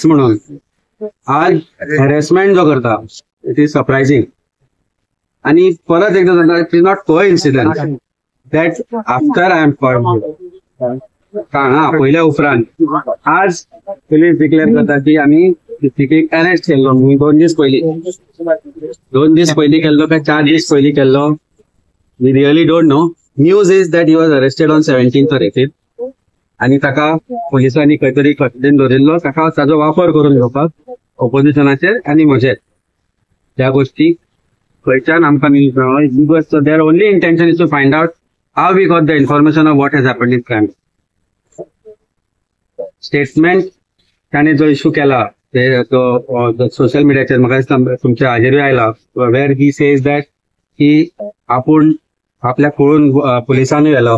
म्हणून आज हॅरेसमेंट जो करता इट इज सरप्रायझिंग. आणि परत एकदा सांगता it is not coincidence that after I am पहिल्या उपरांत आज पुलीस डिक्लेअर करता की आम्ही तिकीट अरेस्ट केल्लो. मी 2 दीस पयलीं केल्लो काय 4 दीस पयलीं केल्लो, we really don't know. News is that he was arrested on 17th April आणि ताका पुलिसांनी खंय तरी कस्टडीन दवरिल्लो. ताका ताजो वापर करून घेवपाक ऑपोजिशनाचेर आनी म्हजेर ह्या गोष्टी खंयच्यान आमकां न्यूज मेळ्ळो. Because their only intention is to find out how we got the information of what has happened in crime. Statement ताणें जो इश्यू केला ते सोशल मिडियाचेर म्हाका तुमच्या हाजेरूय आयला वेर ही सेज दॅट की आपूण आपल्याक पळोवन पुलिसांनी व्हेलो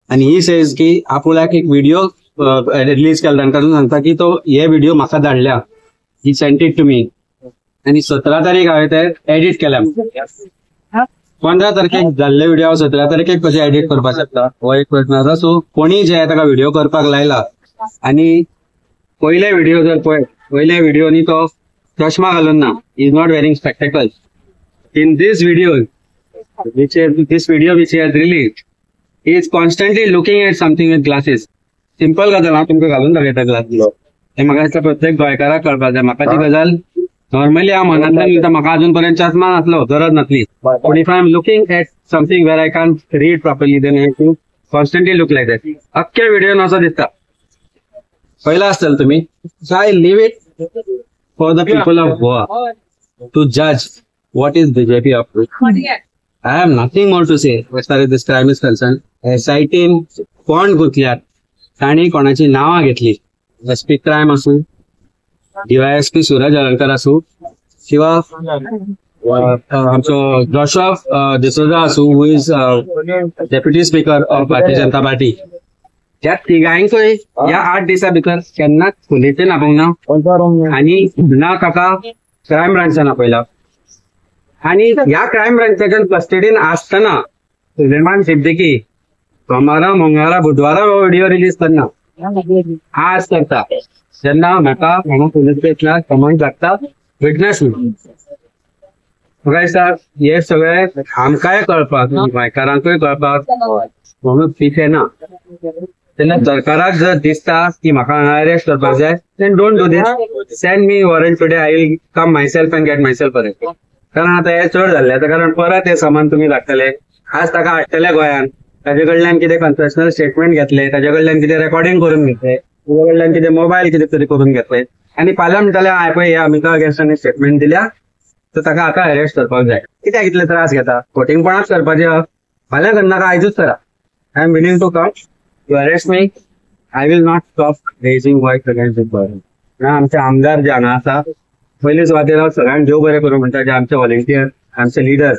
आणि ही सेज की आपुल्याक एक व्हिडिओ रिलीज केला आनी तातूंत सांगता की तो हे व्हिडिओ म्हाका धाडल्या, ही सेंट इट टू मी आणि 17 तारीख हांवें ते एडिट केल्या. 15 तारखेक जाल्ले व्हिडिओ हांव 17 तारखेक कशें एडिट करपाक शकता हो एक प्रश्न आसा. सो कोणी जे ताका व्हिडिओ करपाक लायला आणि पयले व्हिडिओ जर पळय पयल्या व्हिडिओनी तो चश्मा घालून ना, is not wearing spectacles. In this video which he has released, he is constantly looking at something with glasses. Simple गजाल हांव तुमकां घालून दाखयता ग्लासीस. हे म्हाका दिसता प्रत्येक गोंयकाराक कळपाक जाय. म्हाका ती गजाल नॉर्मली हांव मनांतल्यान उलयता, म्हाका अजून पर्यंत चश्मा नासलो, गरज नासली. पूण if I am looking at something where I can read properly then I have to constantly look like that. अख्ख्या व्हिडिओन असो दिसता. पहिला आसतलो तुम्ही. So I leave it for the people of Goa to जज what is BJP up to. I have nothing more to say as far as this crime is concerned. SITन कोण गुंतल्यात, ताणी कोणाची नावां घेतली. SP क्रायम असू, DYSP सूरज अलंकार असू, किंवा आमचो जोशुआ डिसोजा असू, who is deputy speaker of Bharatiya Janata party. त्या तिगांकय ह्या 8 दिसा भितर केन्नाच पुलिसेन नापोवंक ना आनी ना ताका क्रायम ब्रांचान आपयला. आणि ह्या क्रायम ब्रांचाच्या कस्टडीन असताना सुलेमान सिद्दीकी सोमारा मंगळारा बुधवारा व्हिडिओ रिलीज करना, आज करता. जेन्ना म्हाका हांगा पुलीस स्टेशनार समन्स लागता विटनेस म्हणून, म्हाका दिसता हे सगळे आमकांय कळपाक गोंयकारांकूय कळपाक म्हणून पिशे ना. तेन्ना सरकाराक जर दिसता की म्हाका हांगा अरेस्ट करपाक जाय, then don't do this. Send me warrant today, I will come myself and get myself arrest. कारण आता हे चड जाल्ले, कारण परत हे सामान तुम्ही धाडटले. आज ताका हाडटले गोंयान, ताजे कडल्यान कितें कन्फेशनल स्टेटमेंट घेतले, ताजे कडल्यान कितें रेकॉर्डिंग करून घेतले, ताजे कडल्यान कितें मोबायल कितें तरी करून घेतले आनी फाल्यां म्हणटले हाय पळय अमिता अगेन्स्टांनी स्टेटमेंट दिल्या, तर ताका आतां अरेस्ट करपाक जाय. कित्याक इतले त्रास घेता? खोटिंगपणाच करपाचे. फाल्यां करनाका, आयजूच करा. I am willing to come, you arrest me, I will not stop raising voice against this government. आमचे आमदार जे हांगा आसा पयले सुवातेर हांव सगळ्यांक देव बरें करूं म्हणटा, जे आमचे व्हॉलंटियर, आमचे लिडर,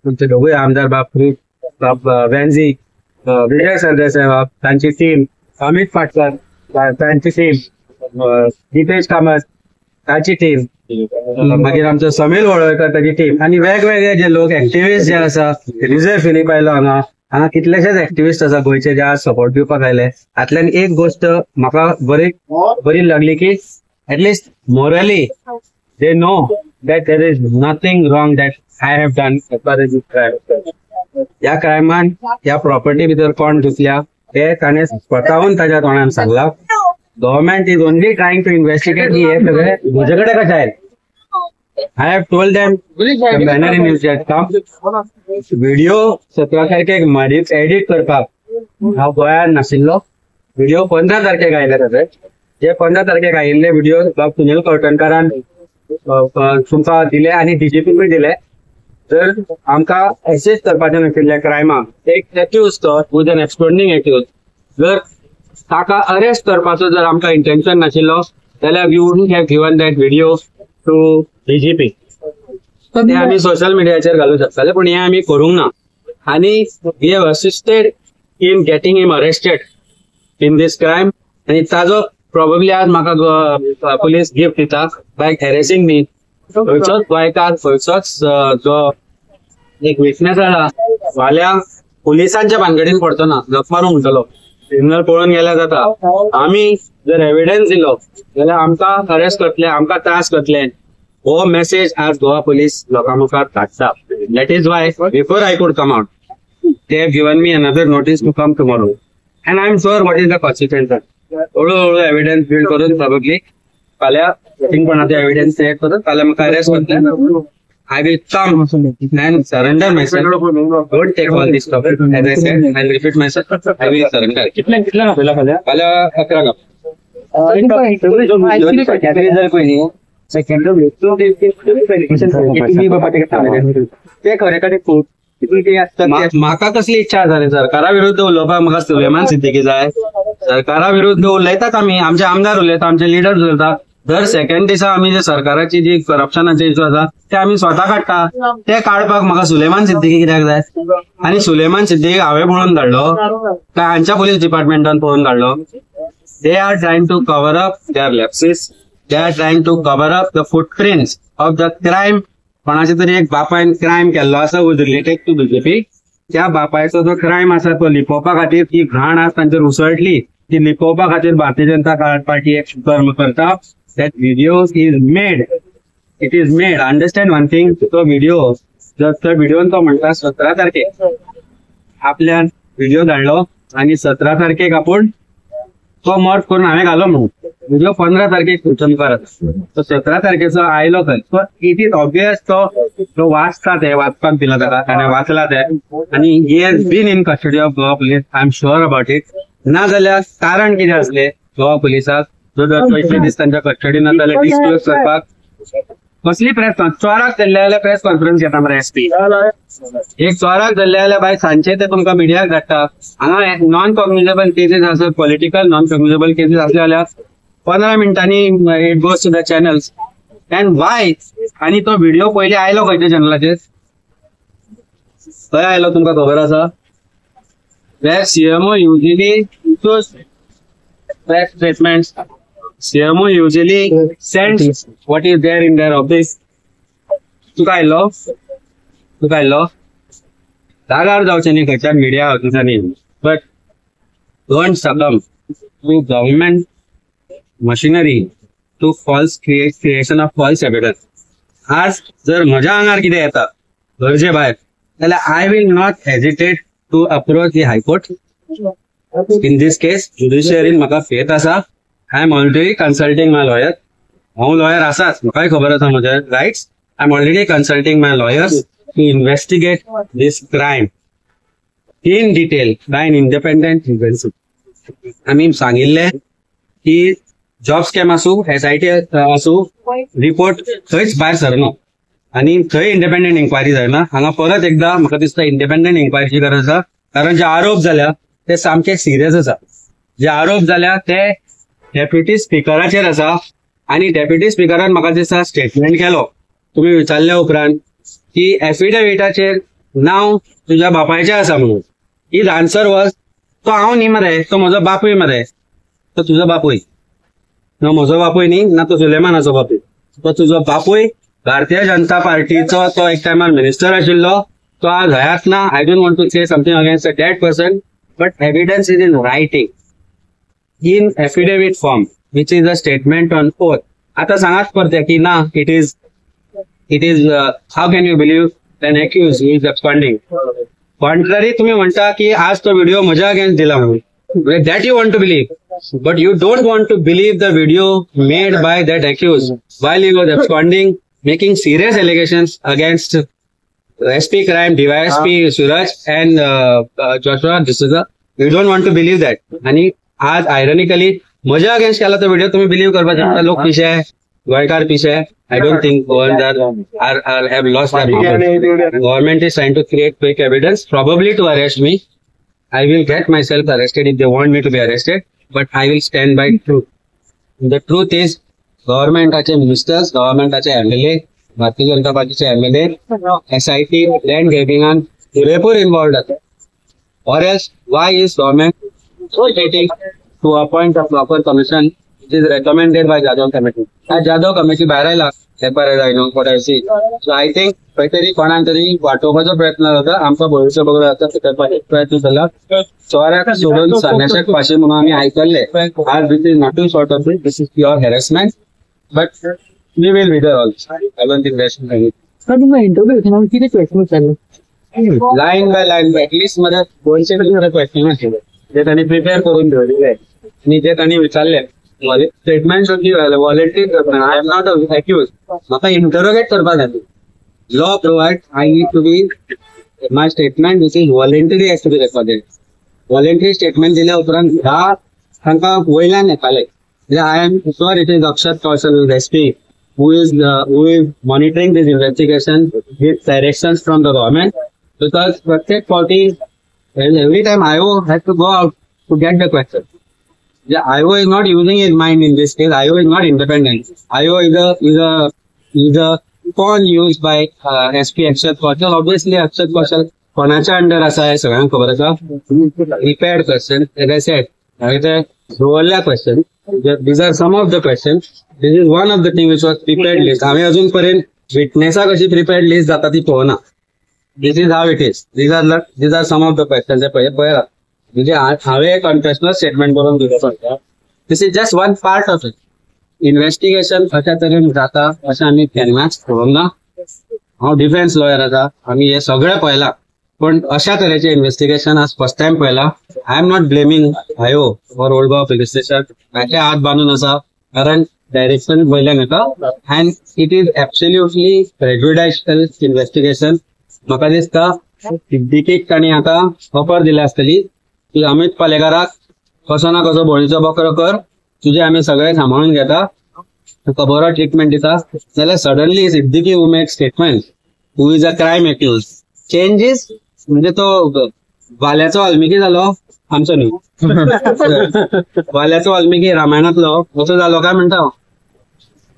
तुमचे दोगूय आमदार बाप वेन्झी, विजय सरदेसाय, तांची टीम, अमित पाटकर तांची टीम, दिपेश कामत ताची टीम, मागीर आमचो समीर वळवयकर ताची टीम, आनी वेगवेगळे जे लोक एक्टिविस्ट जे आसा, रिजय फिलिप आयलो हांगा कितलेशेच एक्टिविस्ट आसा गोंयचे जे आज सपोर्ट दिवपाक आयले. हातल्यान एक गोष्ट म्हाका बरी लागली की एटलिस्ट मोरली they know that there is nothing wrong that I have done as far as this crime. या क्रायमान या प्रॉपर्टी भितर कोण घुसल्या हे ताणें स्वताहून ताच्या तोंडान सांगला. Government is only trying to investigate की हे सगळे म्हजे कडेन कशें आयले. I have told them banner in news that come video 17 तारखेक मारीच एडिट करपाक हांव गोंयान नाशिल्लो. व्हिडिओ 15 तारखेक आयले ताचे. जे 15 तारखेक आयिल्ले व्हिडिओ बाब सुनील कवटणकारान तुमकां दिले आनी DGPकूय दिले. जर आमकां एसेस करपाचें नाशिल्लें क्रायमाक एक एक्यूज तो विथ एन एक्सप्लोडिंग एक्यूज, जर ताका अरेस्ट करपाचो जर आमकां इंटेंशन नाशिल्लो जाल्यार we wouldn't have given that video to DGP. ते आमी सोशल मिडियाचेर घालूंक शकताले, पूण हें आमी करूंक ना. आनी we have assisted in getting him arrested in this crime. आनी ताजो प्रॉबेबली आज म्हाका पुलीस गिफ्ट दिता बाय हॅरेसिंग मी. खंयचोच गोंयकार, खंयचोच जो एक विटनेस आसा फाल्यां पुलिसांच्या भानगडीन पडचो ना, जप मारूंक म्हणटलो. क्रिमिनल पळून गेल्या जाता आम्ही जर एव्हिडन्स दिलो जाल्यार आमकां अरेस्ट करतले, आमकां त्रास करतले. हो मेसेज आज गोवा पोलीस लोकां मुखार धाडटा. That is why before I could come out they have given me another notice to come tomorrow and I am sure what is the consequences. हळूहळू एव्हिडन्स बिल्ड करून probably फाल्यां कोणाचे एव्हिडन्स क्रिएट करून फाल्यां म्हाका अरेस्ट करतले. I will come and surrender myself. Don't take all this stuff. As I said, I'll repeat myself. I will surrender. फाल्यां 11 ते खरे कडेन म्हाका कसली इच्छा जाली सरकारा विरुद्ध उलोवपाक. म्हाका सुलेमान सिद्दीकी जाय. सरकारा विरुद्ध उलयतात आमी, आमचे आमदार उलयता, आमचे लिडर्स उलयता. दर सेकंड दिसा आमी जे सरकाराची जी करप्शनाचे इश्यू आसा ते आमी स्वता काडटा. ते काडपाक म्हाका सुलेमान सिद्दीकी कित्याक जाय? आनी सुलेमान सिद्दीकी हांवें पळोवन धाडलो काय हांच्या पुलीस डिपार्टमेंटान पळोवन धाडलो? They are trying to cover up their lapses. They are trying to cover up the footprints of the crime. कोणाचे तरी एक बापायन क्रायम केल्लो आसा विथ रिलेटेड टू बीजेपी. त्या बापायचो जो क्रायम आसा तो लिपोवपा खातीर ती घाण आज तांचेर उसळटली ती लिपोवपा खातीर भारतीय जनता पार्टी एक कर्म करता. That video is made. It is made. Understand one thing. तो व्हिडिओ जर त्या व्हिडिओन तो म्हणटा 17 तारखेक आपल्यान व्हिडिओ धाडलो आणि 17 तारखेक आपूण तो मर्ज करून हांवें घालो म्हणून व्हिडिओ 15 तारखेक तुमच्या मुखार आसा. तो 17 तारखेचो आयलो खंय. सो इट इज ऑब्वियस तो वाचता ते वाचपाक दिला ताका ताणें वाचला ते आनी he has been in custody of Goa police. I am sure about it. ना जाल्यार कारण कितें आसलें गोवा पुलिसाक जो जर 25 दीस तांच्या कस्टडीन जाल्यार डिस्क्लोज करपाक कसली प्रेस चोराक धरले जाल्यार प्रेस कॉन्फरन्स घेता मरे एसपी. एक चोराक धरले जाल्यार बाय सांजचे ते तुमकां मिडियाक धाडटा. हांगा नॉन कॉग्निजेबल केसीस आसत, पॉलिटिकल नॉन कॉग्निजेबल केसीस आसले जाल्यार 15 मिनटांनी it goes to the channels. And why? आणि तो व्हिडिओ पयलीं आयलो खंयच्या चॅनलाचेर? खंय आयलो तुमकां खबर आसा? Where CMO usually press statements. CMO usually sends what is there in their office. तुका आयलो जागार जावचें न्ही खंयच्या मिडिया हाऊसांनी. But don't succumb to government machinery to false creation of false evidence. आज जर म्हज्या आंगार कितें येता गरजे भायर जाल्यार I will not hesitate to approach the high court. In this case, judiciary म्हाका faith आसा. I am already consulting my lawyer. हांव lawyer आसाच, म्हाकाय खबर आसा म्हजे rights. I am already consulting my lawyers to investigate this crime in detail by an independent agency. आमी सांगिल्ले की जॉब स्कॅम आसूं, SIT आसूं, रिपोर्ट खंयच भायर सरना आनी थंय इंडिपेंडंट इन्क्वायरी जायना. हांगा परत एकदा म्हाका दिसता इंडिपेंडंट इन्क्वायरीची गरज आसा. कारण जे आरोप जाल्या ते सामके सिरियस आसा. जे आरोप जाल्या ते डेप्युटी स्पिकराचेर आसा आनी डेप्युटी स्पिकरान म्हाका दिसता स्टेटमेंट केलो तुम्ही विचारल्या उपरांत की एफिडेविटाचेर नाव तुझ्या बापायचें आसा म्हणून. इज आन्सर वॉज तो हांव न्ही मरे, तो म्हजो बापूय मरे. तो तुजो बापूय ना, म्हजो बापूय न्ही ना, तो सुलेमानाचो बापूय. तो तुजो बापूय भारतीय जनता पार्टीचो तो एक टायमार मिनिस्टर आशिल्लो. तो आज हयात ना. I don't want to say something against a dead person. But evidence is in writing, in affidavit form, which is a statement on oath. आता सांगाच पडते की ना, it is how can you believe an accused who is absconding? Contrary तुम्ही म्हणता की आज तो video माझ्या अगेन्स्ट दिला म्हणून. That you want to believe, but you don't want to believe the video made by that accused while he was absconding, making serious allegations against SP crime, DYSP Suraj and Joshua D'Souza. You don't want to believe that. आणि आज ironically मजा against केला तो video तुम्ही believe करपाक शकता. लोक पिशे आहे, गोयकार पिशे आहे. I don't think government have lost their power. Government is trying to create quick evidence, probably to arrest me. I will get myself arrested if they want me to be arrested, but I will stand by truth. The truth is, governmentaचे ministers, governmentaचे MLA, Bharatiya Janata पार्टीचे MLA, SIT, land grabbing पुरेपूर involved आहेत. Or else, why is government so waiting to appoint a proper commission which is recommended by Jadhav committee? Jadhav committee बाहेर आयला हे बरें जायना what I see. So I think खंय तरी कोणाक तरी वाटोवपाचो प्रयत्न जाता, आमकां भविश्य बघून जाता ते करपाचो प्रयत्न जाला. चोराक सोडून सन्याशाक पाशे म्हणून आमी आयकल्ले. आज this is nothing short of it. This is pure harassment. But we will withdraw also. I don't think that should be. Sir तुमचा इंटरव्ह्यू घेताना किती क्वेश्चन विचारले? लाईन बाय लाईन ऍटलीस्ट मध्ये 200 तरी क्वेश्चन आशिल्ले जे त्यांनी प्रिपेअर करून ठेवलेले आणि जे त्यांनी विचारले स्टेटमेंट वॉलेंटरी करताना आय एम नॉट अक्यूज म्हाका इंटरोगेट करपाक जाय law provide I need to be my statement which is voluntary has to be recorded voluntary statement दिल्या उपरांत ह्या तांकां वयल्यान येताले I am sure it is Akshat Kaushal SP who is monitoring this investigation with directions from the government because प्रत्येक party every time IO has to go out to get the question. The IO is not using his mind in this case. IO is not independent. IO is a pawn used by SP Akshat Kaushal. Obviously Akshat Kaushal कोणाच्या under असा हे सगळ्यांक खबर आसा prepared question as I said दवरल्या question these are some of the questions. This is one of the thing which was prepared list. हांवें अजून पर्यंत विटनेसा कशी prepared list जाता ती पळोवना. This is how it is. These are some of the questions. पळयला म्हणजे हांवें एक कन्फेशनल स्टेटमेंट बरोवन दिलो पडटा. This is just one part of it. Investigation कशा तरेन जाता अशें आमी केन्नाच पळोवंक ना. हांव डिफेन्स लॉयर आसा आमी हे सगळें पळयलां पण अशा तरेचे इन्व्हेस्टिगेशन आज फर्स्ट टाइम पळयलां. आय एम नॉट ब्लेमिंग आयो for old Goa police station म्हाजे हात बांदून आसा कारण डायरेक्शन वयल्यान येता and it is absolutely prejudicial investigation. म्हाका दिसता सिद्दीकीक तांणी आतां ऑफर दिली आसतली की अमित पालेकाराक कसो ना कसो बोळीचो बकरो कर तुजे आमी सगळे सांबाळून घेता तुका बरो ट्रीटमेंट दिता जाल्यार suddenly Siddiqui who make statement who is a crime accuse changes म्हणजे तो वाल्याचो वाल्मिकी जालो आमचो न्ही वाल्याचो वाल्मिकी रामायणातलो असो जालो काय म्हणटा.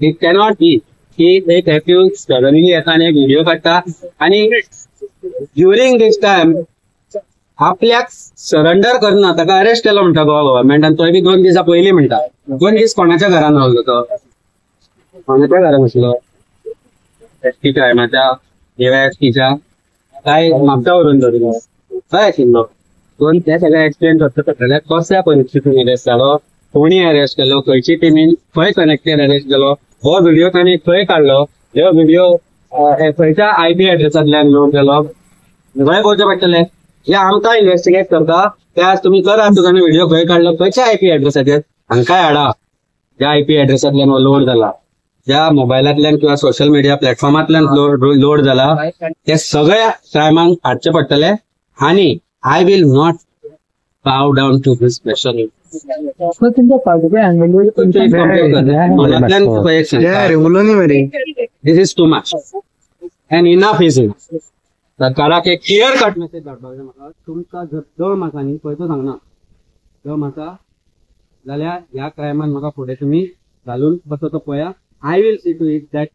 इट कॅनॉट बी की एक एक्यूज सडनली येता आनी एक व्हिडिओ काडटा आनी ड्युरिंग दीस टायम आपल्याक सरेंडर करना ताका अरेस्ट केलो म्हणटा गोवा गव्हर्मेंटान तोय बी 2 दिसा पयलीं म्हणटा. 2 दीस कोणाच्या घरान रावलो तो कोणाच्या घरान आसलो एसटी क्रायमाच्या एसटीच्या काय म्हापसा व्हरून धरिलो काय आशिल्लो दोन ते सगळे एक्सिडेंट जाता कसल्या परिस्थितीन अरेस्ट जालो कोणी अरेस्ट केलो खंयची टिमीन खंय कनेक्टेड अरेस्ट केलो हो व्हिडिओ तांणी खंय काडलो हो व्हिडिओ खंयच्या IP एड्रेसांतल्यान लोड केलो खंय पळोवचें पडटलें हे आमकां इन्व्हेस्टिगेट करता ते आज तुमी करा तुमच्यानी व्हिडिओ खंय काडलो खंयच्या IP एड्रेसाचेर हांकांय हाडा ज्या IP एड्रेसांतल्यान हो लोड जाला ज्या मोबायलांतल्यान किंवा सोशल मीडिया प्लॅटफॉर्मांतल्यान लोड जाला ते सगळ्या क्रायमांक हाडचे पडटले आनी I will not bow down to this pressure. Sir तुमच्या पार्टीचे angle This is too much and enough is enough. सरकाराक एक क्लियर कट मेसेज धाडपाक जाय म्हाका तुमकां जर 2 मासांनी पळय तो सांगना 2 मासां जाल्यार ह्या क्रायमान म्हाका फुडें तुमी घालून बसो तो पळया. I will see to it that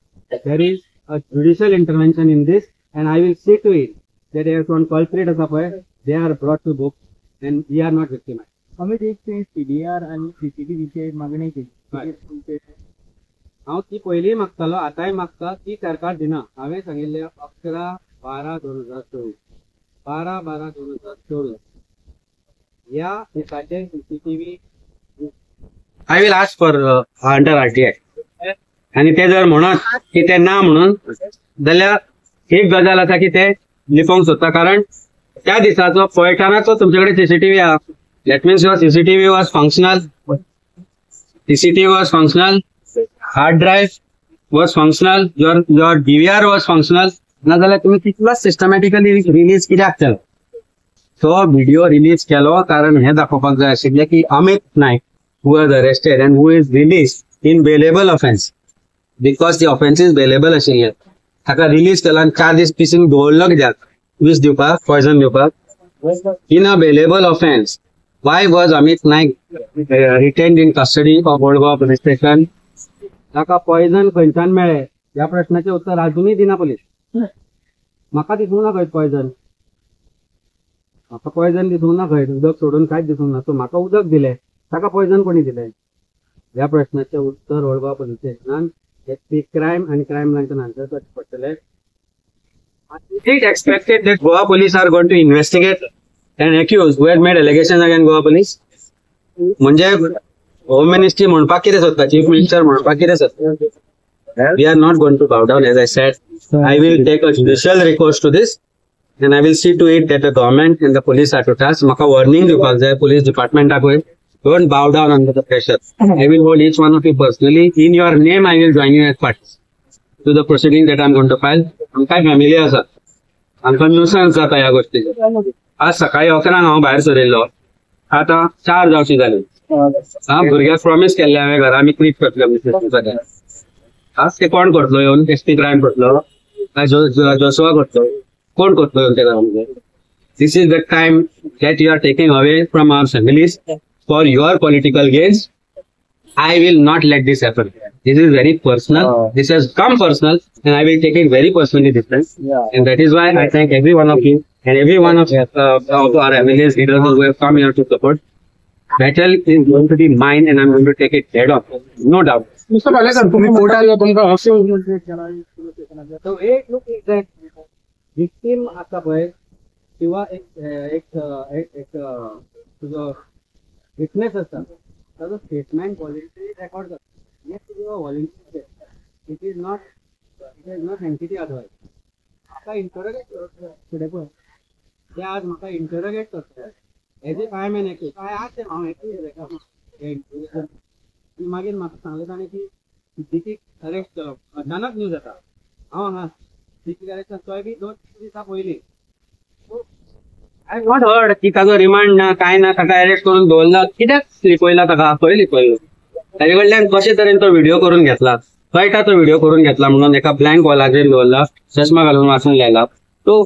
there is a judicial intervention in this and I will see to it that there is one culprit as a they are brought to book and we are not victimized. Amit एक CDR आणि CCTV मागणी केली हांव ती पयलीं मागतालो आतांय मागता ती सरकार दिना. हांवें सांगिल्लें 11/12/2024 12/12/2024 ह्या दिसाचे CCTV I will ask for under RTI आणि ते जर म्हणत की ते ना म्हणून जाल्यार एक गजाल आसा की ते लिपोवंक सोदता कारण त्या दिसाचो पळयतानाचो तुमचे कडेन CCTV आहा that means your CCTV was functional hard drive was functional your DVR was functional नाजाल्यार तुमी तितलोच सिस्टमॅटिकली रिलीज कित्याक केलो. तो व्हिडिओ रिलीज केलो कारण हे दाखोवपाक जाय आशिल्लें की अमित नायक who was arrested and who is released in bailable offense because the offense is bailable आशिल्लें ताका रिलीज केला आनी 4 दीस पिसून दवरलो कित्याक विष दिवपाक पॉयझन दिवपाक in a bailable offense. Why was Amit Naik retained in custody of Old Goa police station? ताका पॉयझन खंयच्यान मेळ्ळें ह्या प्रश्नाचें उत्तर अजूनय दिना पुलीस. म्हाका दिसूंक ना खंय पॉयझन दिसूंक ना खंय उदक सोडून कांयच दिसूंक ना सो म्हाका उदक दिलें ताका पॉयझन कोणी दिलें ह्या प्रश्नाचें उत्तर ओल्ड गोवा पुलीस स्टेशनान crime and crime line answer पडटले. Is it expected that Goa police are going to investigate an accused who had made allegations against Goa police? म्हणजे होम मिनिस्ट्री म्हणपाक कितें सोदता, चीफ मिनिस्टर म्हणपाक कितें सोदता? We are not going to bow down, as I said. I will take a judicial recourse to this, and I will see to it that the government and the police are to task. म्हाका warning दिवपाक जाय police departmenटाकूय. Don't bow down under the pressure. I will hold each one of you personally. In your name, I will join you as parties to the proceeding that I am going to file. आमकां family आसा, आमकां nuisance जाता ह्या गोष्टीचो. आज सकाळी 11 हांव भायर सरिल्लो, आतां 4 जावची जाली. भुरग्याक प्रॉमिस केल्ले हांवें घरा आमी क्लीन करतले. आज ते कोण करतलो येवन? एसटी क्रायम करतलो काय जोसवा करतलो? कोण करतलो येवन ते घरामध्ये? This is the time that you are taking away from our families for your political gains. I will not let this happen. This is very personal. This has come personal, and I will take it very personally different. And that is why I thank every one of you and every one of our MLAs, leaders who have come here to support. Battle is going to be mine, and I'm going to take it head on, no doubt. Mr. Palekar, तुम्ही कोर्टाला तुमका तो एक लोक victim आसा पळय किंवा एक तुजो विटनेस आसा ताजो स्टेटमेंट व्हॉलंटरी रेकॉर्ड करता. हे तुजो voluntary it is not sensitive otherwise. म्हाका इंटरोगेट फुडें पळय ते आज म्हाका इंटरोगेट करता as a I am an accused. काय आज ते हांव एक्यूज मागीर म्हाका सांगलें ताणें की सिद्दीकीक अरेस्ट अचानक न्यूज जाता. हांव हांगा सिद्दीकीक अरेस्ट तोय बी 2 दिसां पयलीं. आय नॉट हर्ड की ताजो रिमांड ना काय ना, ताका अरेस्ट करून दवरला. कित्याक लिपयला ताका? खंय लिपयलो? ताजे कडल्यान कशे तरेन तो व्हिडिओ करून घेतला, कळटा तो व्हिडिओ करून घेतला म्हणून एका ब्लँक वॉलाचेर दवरला, चश्मा घालून वाचून लायला. तो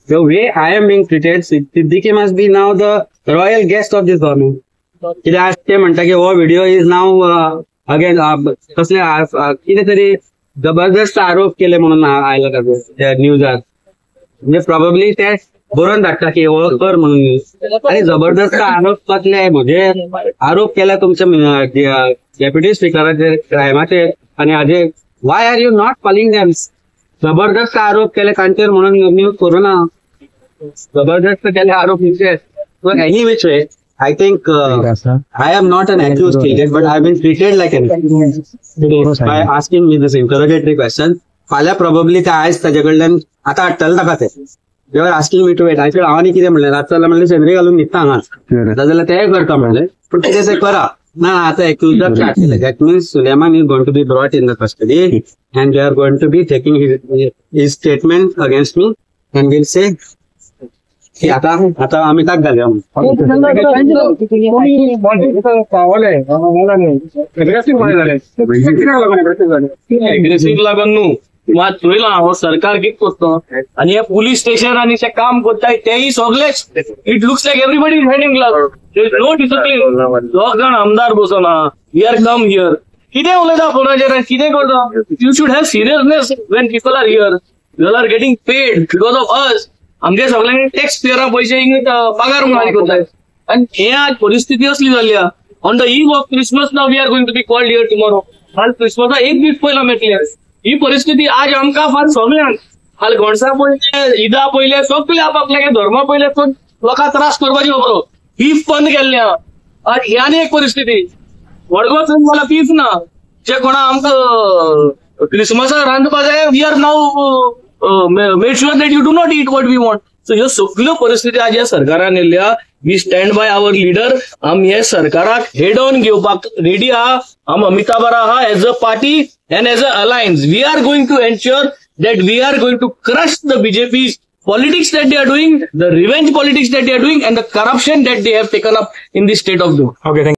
the way I am being treated, Siddiqui must be now the royal guest of this government. कित्याक ते म्हणटा की हो व्हिडिओ इज नाव अगेन कसले कितें तरी जबरदस्त आरोप केले म्हणून आयला ताजे न्यूजार. म्हणजे प्रॉबेबली ते बरोवन धाडटा की हो कर म्हणून न्यूज. आनी जबरदस्त आरोप कसले? म्हणजे आरोप केला तुमच्या डेप्युटी स्पिकराचेर क्रायमाचेर आनी हाजे. Why are you not calling them? जबरदस्त आरोप केले तांचेर म्हणून न्यूज करू ना. जबरदस्त केले आरोप news. So any which way I think I am not an accused agent, but I have been treated like an accused by asking me this interrogatory question. फाल्यां probably ते आयज ताजे कडल्यान आतां हाडटले ताका ते. They were asking me to wait. I said हांव कितें म्हणलें रातचो म्हणलें शेंद्री घालून न्हिदता हांगा जाल्यार ते करता म्हणलें. पूण कितें तें करा ना. आतां एक्युजाक हाडटले. That means Suleman is going to be brought in the custody and they are going to be taking his statement against me and will say की आता आम्ही ताक घालया एग्रेसिव्ह लागून न्हू मात चोयला हो सरकार कितें करता आनी हे पुलीस स्टेशन आनी ते काम करताय तेही सगळेच. It looks like everybody is handing no discipline. 2 जाण आमदार बसना. वी आर कम हियर कितें उलयता फोनाचेर कितें करता? You should have seriousness when people are here. You are getting paid because of us. आमगे सगळ्यांनी टॅक्स पेयरा पैसे पगार म्हणून करताय आणि हे आज परिस्थिती असली जाली. On the eve of Christmas now we are going to be called here tomorrow. हाल क्रिसमसा 1 दीस पयला मेळटले. ही परिस्थिती आज आमकां फार सगळ्यांक हाल गणसा पयले ईदा पयले सगळे आपापल्या धर्मा पयले लोकांक त्रास करपाची खबर. पीफ बंद केल्ले आज ही आनी एक परिस्थिती. वडगोच मला पीफ ना जे कोणा आमकां क्रिसमसा रांदपा जाय. We are now make sure that you do not eat what we want. So ह्यो सगळ्यो परिस्थिती आज ह्या सरकारान येयल्या. We stand by our leader. आमी हे सरकाराक हेड ऑन घेवपाक रेडी आहा. आम अमिताभ आहा as a party and as a alliance. We are going to ensure that we are going to crush the BJP's politics that they are doing, the revenge politics that they are doing, and the corruption that they have taken up in the state of Goa. Okay, thank you.